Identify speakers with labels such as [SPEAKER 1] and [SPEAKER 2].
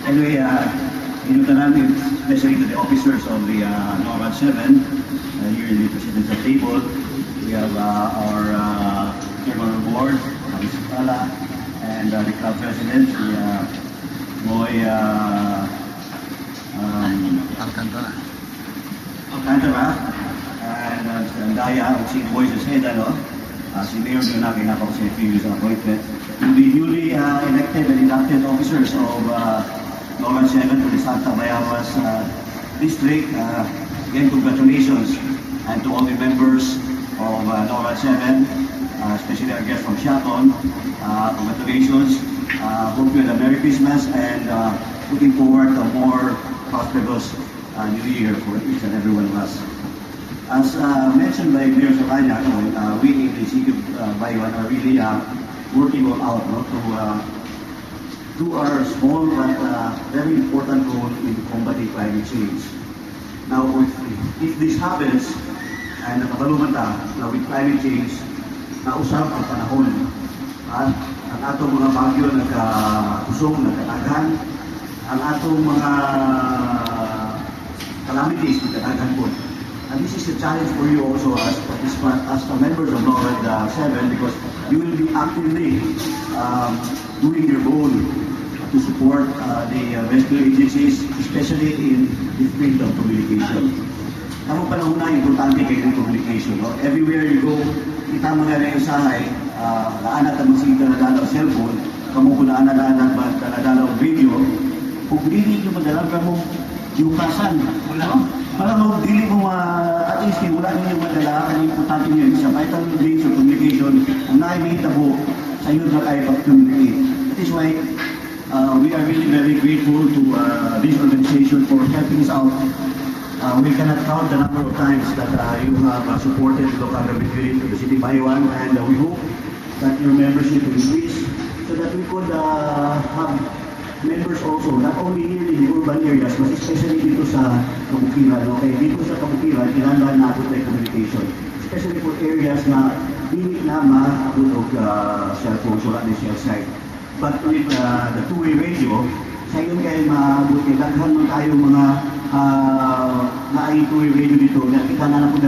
[SPEAKER 1] Anyway, inuta namin, especially to the officers of the NORAD 7, here in the presidential table. We have our chairman of the board, Mr. Sala, and the club president, Boy
[SPEAKER 2] Alcantara.
[SPEAKER 1] Alcantara, and Daya, si Voices Head, si Mayor Leonaki na ako sa previous appointment. To the newly elected and inducted officers of NORAD 7 to the Santa Bayawas district, again, congratulations, and to all the members of NORAD 7, especially our guests from Shaton, congratulations. Hope you had a Merry Christmas and looking forward to a more prosperous New Year for each and every one of us. As mentioned by Mayor Solana, we in the City of Bayawan are really working all out to do our small but very important role in combating climate change. Now, if this happens, and nakabaluman na with climate change, nausap ang panahon. Ang atong mga bagyo nagkausong, nagkataghan, ang atong mga calamities nagkataghan po. And this is a challenge for you also as members of NORAD 7, because you will be actively doing your role to support the rescue agencies, especially in the field of communication. Ang panahon na importante kayo ng communication. No? Everywhere you go, kita mga na yung sahay, naanat ang masing daladalaw cellphone, kamukunaan na daladalaw video, kung hindi nyo madalang ka mong yukasan. Para mag-dili mo, at least wala nyo yung madala, ang importante nyo yung sa vital means of communication, ang naimita po sa iyo na kayo pag-communicate. That is why we are really very grateful to this organization for helping us out. We cannot count the number of times that you have supported the local government unit of the City of Bayawan, and we hope that your membership will increase so that we could have members also, not only here in the urban areas, but especially dito sa Kabukiran. Okay, dito sa Kabukiran, kinandaan natin tayo communication. Especially for areas na hindi na ma-abot of cellphone, so not the cell site. But with the two-way radio, sa yun kayo maabot, daghan man tayo mga na-two-way radio dito, nakita na po na